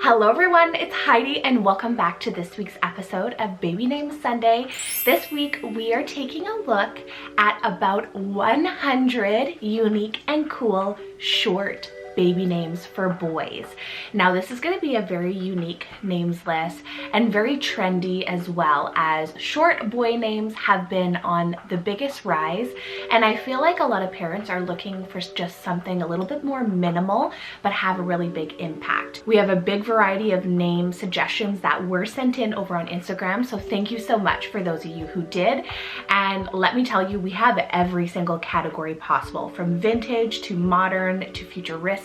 Hello everyone, it's Heidi and welcome back to this week's episode of Baby Name Sunday. This week we are taking a look at about 100 unique and cool short baby names for boys. Now this is going to be a very unique names list and very trendy, as well as short boy names have been on the biggest rise, and I feel like a lot of parents are looking for just something a little bit more minimal but have a really big impact. We have a big variety of name suggestions that were sent in over on Instagram, so thank you so much for those of you who did. And let me tell you, we have every single category possible, from vintage to modern to futuristic.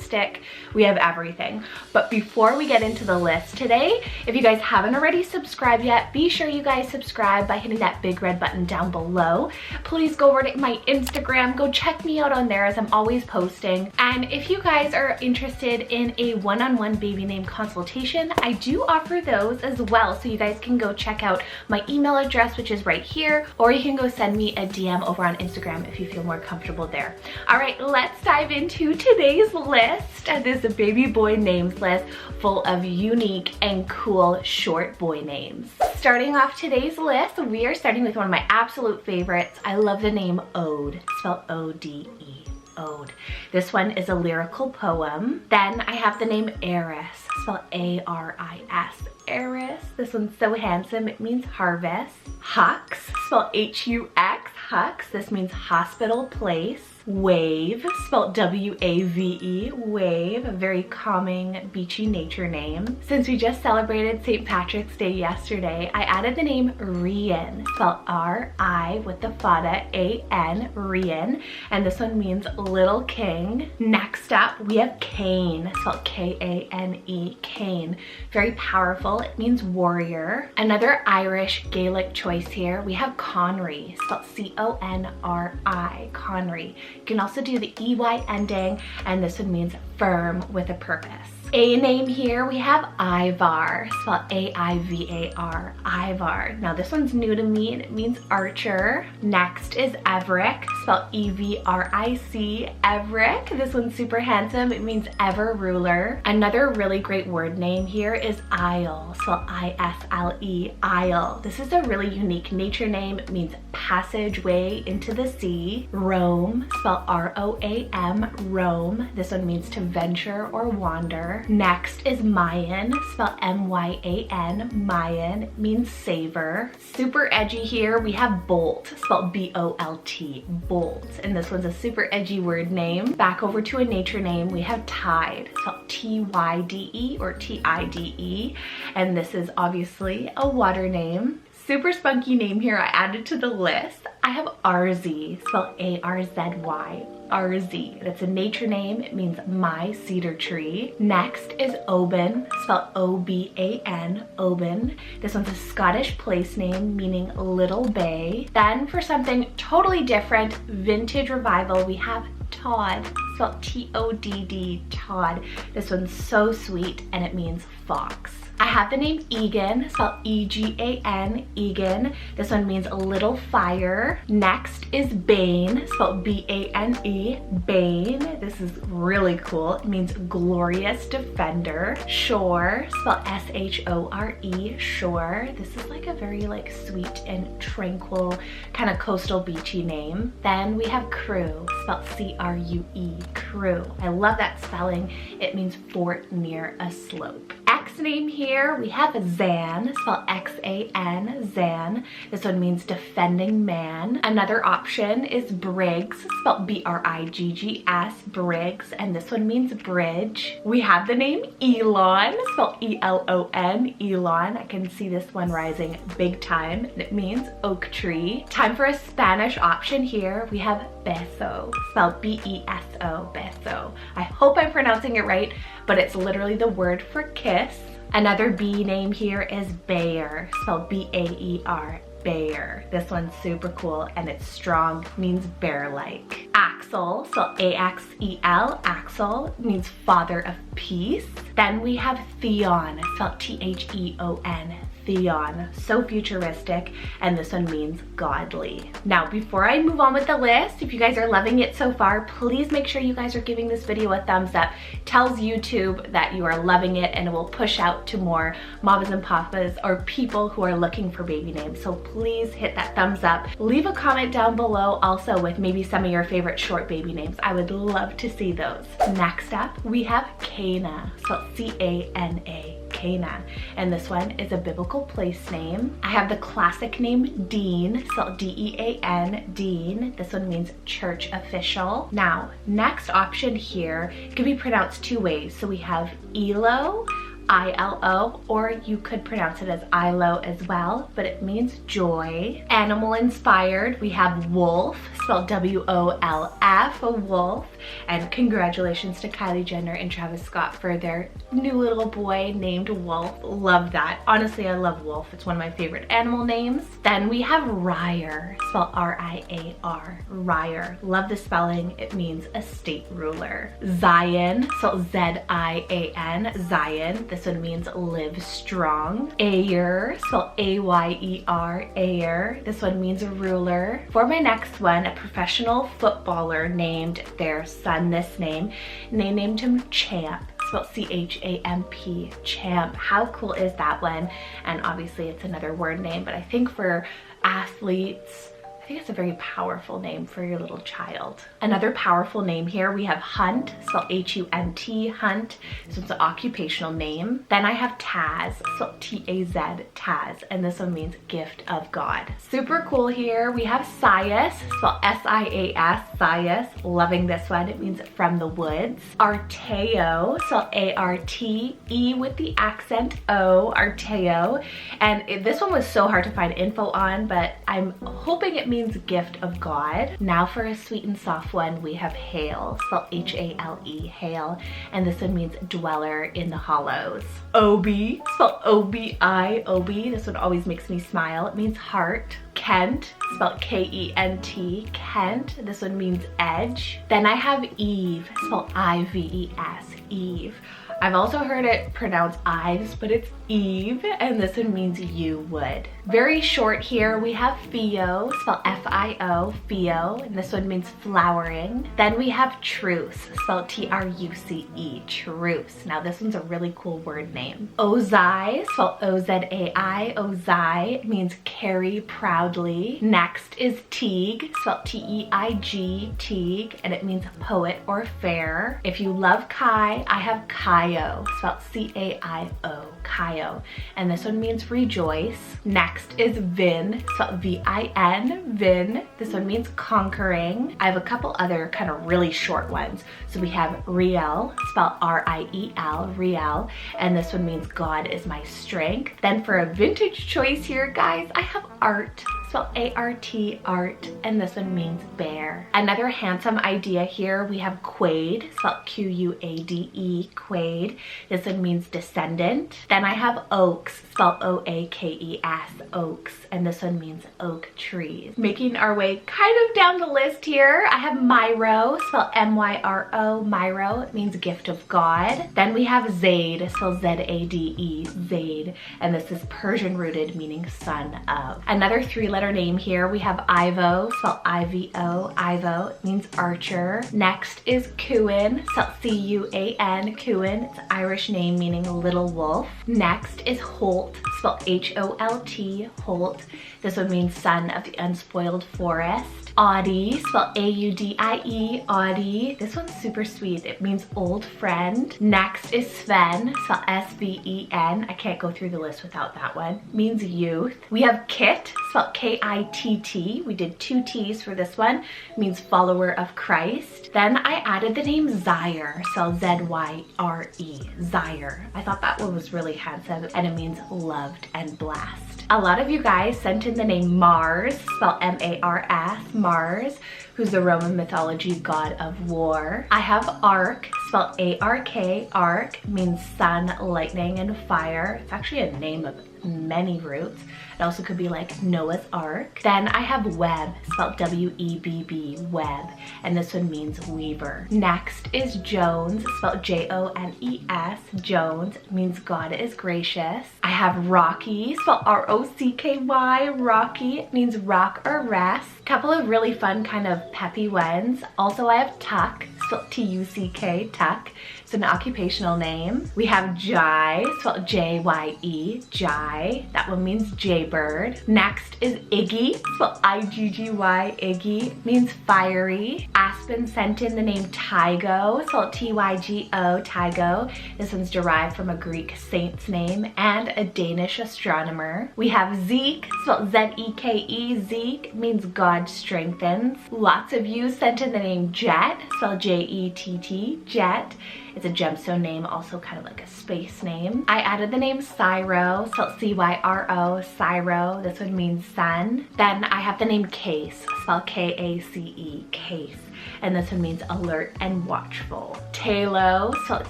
We have everything. But before we get into the list today, if you guys haven't already subscribed yet, be sure you guys subscribe by hitting that big red button down below. Please go over to my Instagram, go check me out on there as I'm always posting. And if you guys are interested in a one-on-one baby name consultation, I do offer those as well. So you guys can go check out my email address, which is right here, or you can go send me a DM over on Instagram if you feel more comfortable there. All right, let's dive into today's list. This baby boy names list full of unique and cool short boy names. Starting off today's list, we are starting with one of my absolute favorites. I love the name Ode, spelled O-D-E. Ode. This one is a lyrical poem. Then I have the name Eris, spelled A-R-I-S. Eris. This one's so handsome, it means harvest. Hux, spelled H-U-X. Hux. This means hospital place. Wave, spelled W-A-V-E, Wave, a very calming, beachy nature name. Since we just celebrated St. Patrick's Day yesterday, I added the name Rian, spelled R-I with the fada A-N, Rian, and this one means little king. Next up, we have Kane, spelled K-A-N-E, Kane. Very powerful, it means warrior. Another Irish Gaelic choice here, we have Conry, spelled C-O-N-R-I, Conry. You can also do the EY ending, and this one means firm with a purpose. A name here, we have Ivar, spelled A-I-V-A-R, Ivar. Now this one's new to me and it means archer. Next is Everick, spelled E-V-R-I-C, Everick. This one's super handsome, it means ever ruler. Another really great word name here is Isle, spelled I-S-L-E, Isle. This is a really unique nature name, it means passageway into the sea. Rome, spelled R-O-A-M, Rome. This one means to venture or wander. Next is Mayan, spelled M-Y-A-N, Mayan, means savor. Super edgy here, we have Bolt, spelled B-O-L-T, Bolt. And this one's a super edgy word name. Back over to a nature name, we have Tide, spelled T-Y-D-E or T-I-D-E. And this is obviously a water name. Super spunky name here I added to the list. I have Arzy, spelled A-R-Z-Y, Arzy. That's a nature name, it means my cedar tree. Next is Oban, spelled O-B-A-N, Oban. This one's a Scottish place name meaning little bay. Then for something totally different, vintage revival, we have Todd, spelled T-O-D-D, Todd. This one's so sweet and it means fox. I have the name Egan, spelled E-G-A-N, Egan. This one means a little fire. Next is Bane, spelled B-A-N-E, Bane. This is really cool. It means glorious defender. Shore, spelled S-H-O-R-E, Shore. This is like a very sweet and tranquil kind of coastal beachy name. Then we have Crew, spelled C-R-U-E, Crew. I love that spelling. It means fort near a slope. Next name here, we have Zan, spelled X-A-N, Zan. This one means defending man. Another option is Briggs, spelled B-R-I-G-G-S, Briggs, and this one means bridge. We have the name Elon, spelled E-L-O-N, Elon. I can see this one rising big time, and it means oak tree. Time for a Spanish option here. We have Beso, spelled B-E-S-O, Beso. I hope I'm pronouncing it right, but it's literally the word for kiss. Another bee name here is Bayer, spelled B-A-E-R, bear. This one's super cool and it's strong, means bear-like. Axel, spelled A-X-E-L, Axel means father of peace. Then we have Theon, spelled T-H-E-O-N. Theon, so futuristic, and this one means godly. Now, before I move on with the list, if you guys are loving it so far, please make sure you guys are giving this video a thumbs up. It tells YouTube that you are loving it and it will push out to more mamas and papas or people who are looking for baby names. So please hit that thumbs up. Leave a comment down below also with maybe some of your favorite short baby names. I would love to see those. Next up, we have Cana, spelled C-A-N-A. Cana, and this one is a biblical place name. I have the classic name Dean, spelled D-E-A-N, Dean. This one means church official. Now, next option here can be pronounced two ways. So we have Elo, I-L-O, or you could pronounce it as Ilo as well, but it means joy. Animal inspired, we have Wolf, spelled W-O-L-F, a wolf. And congratulations to Kylie Jenner and Travis Scott for their new little boy named Wolf. Love that. Honestly, I love Wolf. It's one of my favorite animal names. Then we have Ryer, spelled R-I-A-R, Ryer. Love the spelling. It means a state ruler. Zion, spelled Z-I-A-N, Zion. This one means live strong. Ayer, spelled A-Y-E-R, Ayer. This one means ruler. For my next one, a professional footballer named their son this name, and they named him Champ, spelled C-H-A-M-P, Champ. How cool is that one? And obviously it's another word name, but I think for athletes, I think it's a very powerful name for your little child. Another powerful name here, we have Hunt, spelled H-U-N-T, Hunt. This one's an occupational name. Then I have Taz, spelled T-A-Z, Taz, and this one means gift of God. Super cool here. We have Sias, spelled S-I-A-S, Sias. Loving this one. It means from the woods. Arteo, spelled A-R-T-E with the accent O, Arteo. And this one was so hard to find info on, but I'm hoping it means gift of God. Now for a sweet and soft one, we have Hale, spelled H-A-L-E, Hale, and this one means dweller in the hollows. Obi, spelled O-B-I, Obi. This one always makes me smile. It means heart. Kent, spelled K-E-N-T, Kent. This one means edge. Then I have Eve, spelled I-V-E-S, Eve. I've also heard it pronounced Ives, but it's Eve, and this one means you would. Very short here, we have Fio, spelled F-I-O, Fio, and this one means flowering. Then we have Truce, spelled T-R-U-C-E, Truce. Now this one's a really cool word name. Ozai, spelled O-Z-A-I, Ozai, means carry proudly. Next is Teague, spelled T-E-I-G, Teague, and it means poet or fair. If you love Kai, I have Kaio, spelled C-A-I-O, Kaio, and this one means rejoice. Next is Vin, spelled V-I-N, Vin. This one means conquering. I have a couple other kind of really short ones. So we have Riel, spelled R-I-E-L, Riel, and this one means God is my strength. Then for a vintage choice here, guys, I have Art, spelled A-R-T, Art, and this one means bear. Another handsome idea here, we have Quade, spelled Q-U-A-D-E, Quade. This one means descendant. Then I have Oaks, spelled O-A-K-E-S, Oaks, and this one means oak trees. Making our way kind of down the list here, I have Myro, spelled M-Y-R-O, Myro. It means gift of God. Then we have Zaid, spelled Z-A-D-E, Zaid, and this is Persian rooted, meaning son of. Another three-letter name here, we have Ivo, spelled I-V-O, Ivo. It means archer. Next is Cuin, spelled C-U-A-N, Cuin. It's an Irish name meaning little wolf. Next is Holt, spelled H-O-L-T, Holt. This one means son of the unspoiled forest. Audie, spelled A-U-D-I-E, Audie. This one's super sweet. It means old friend. Next is Sven, spelled S-V-E-N. I can't go through the list without that one. Means youth. We have Kit, spelled K-I-T-T. We did two T's for this one. Means follower of Christ. Then I added the name Zyre, spelled Z-Y-R-E, Zyre. I thought that one was really handsome, and it means loved and blessed. A lot of you guys sent in the name Mars, spelled M-A-R-S, Mars. who's the Roman mythology god of war. I have Ark, spelled A-R-K. Ark means sun, lightning, and fire. It's actually a name of many roots. It also could be like Noah's Ark. Then I have Web, spelled W-E-B-B, Web, and this one means weaver. Next is Jones, spelled J-O-N-E-S. Jones means God is gracious. I have Rocky, spelled R-O-C-K-Y. Rocky means rock or rest. Couple of really fun kind of peppy ones. Also I have Tuck, spelled T-U-C-K, Tuck. It's an occupational name. We have Jai, spelled J-Y-E, Jai. That one means jaybird. Next is Iggy, spelled I-G-G-Y, Iggy, means fiery. Aspen sent in the name Tygo, spelled T-Y-G-O, Tygo. This one's derived from a Greek saint's name and a Danish astronomer. We have Zeke, spelled Z-E-K-E, Zeke, means God strengthens. Lots of you sent in the name Jet, spelled J-E-T-T, Jet. It's a gemstone name, also kind of like a space name. I added the name Cyro, spelled C-Y-R-O, Cyro. This one means sun. Then I have the name Case, spelled K-A-C-E, Case. And this one means alert and watchful. Talo, spelled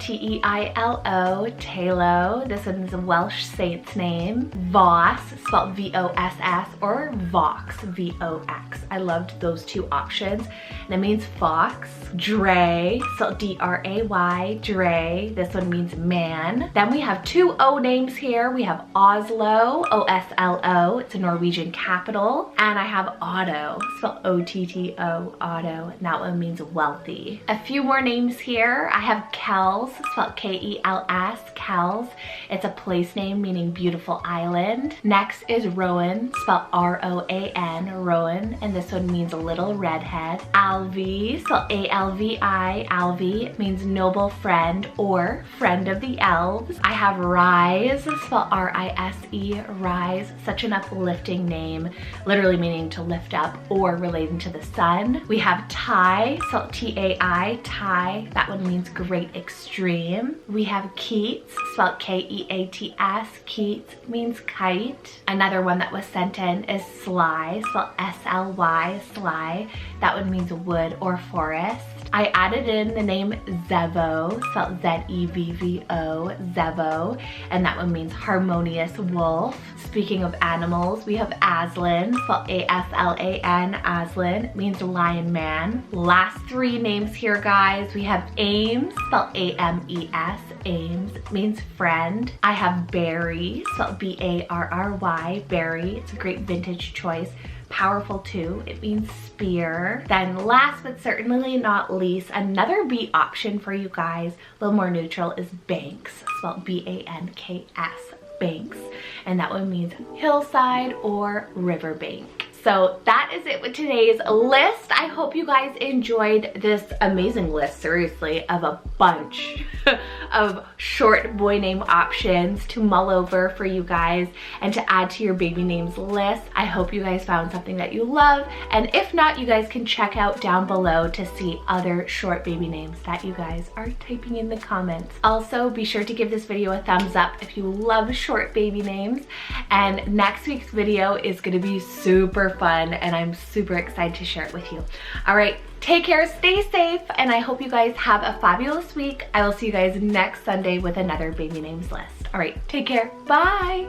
T-E-I-L-O, Talo. This one's a Welsh saint's name. Voss, spelled V-O-S-S, or Vox, V-O-X. I loved those two options. And it means fox. Dre, spelled D-R-A-Y, Dre. This one means man. Then we have two O names here. We have Oslo, O-S-L-O. It's a Norwegian capital. And I have Otto, spelled O-T-T-O, Otto. And that one means wealthy. A few more names here. I have Kells, spelled K-E-L-S, Kells. It's a place name meaning beautiful island. Next is Rowan, spelled R-O-A-N, Rowan, and this one means little redhead. Alvi, spelled A-L-V-I, Alvi, means noble friend or friend of the elves. I have Rise, spelled R-I-S-E, Rise, such an uplifting name, literally meaning to lift up or relating to the sun. We have Tai, spelled T-A-I, Tai, that one means great extreme. We have Keats, spelled K-E-A-T-S, Keats means kite. Another one that was sent in is Sly, spelled S-L-Y, Sly, that one means wood or forest. I added in the name Zevo, spelled Z-E-V-V-O, Zevo, and that one means harmonious wolf. Speaking of animals, we have Aslan, spelled A-S-L-A-N, Aslan, means lion man. Last three names here, guys. We have Ames, spelled A-M-E-S, Ames, means friend. I have Barry, spelled B-A-R-R-Y, Barry. It's a great vintage choice. Powerful too, it means spear. Then last but certainly not least, another B option for you guys, a little more neutral, is Banks, spelled B-A-N-K-S, Banks, and that one means hillside or riverbank. So that is it with today's list. I hope you guys enjoyed this amazing list, seriously, of a bunch of short boy name options to mull over for you guys and to add to your baby names list. I hope you guys found something that you love, and if not, you guys can check out down below to see other short baby names that you guys are typing in the comments. Also, be sure to give this video a thumbs up if you love short baby names, and next week's video is going to be super fun and I'm super excited to share it with you. All right, take care, stay safe, and I hope you guys have a fabulous week. I will see you guys next Sunday with another baby names list. All right, take care, bye.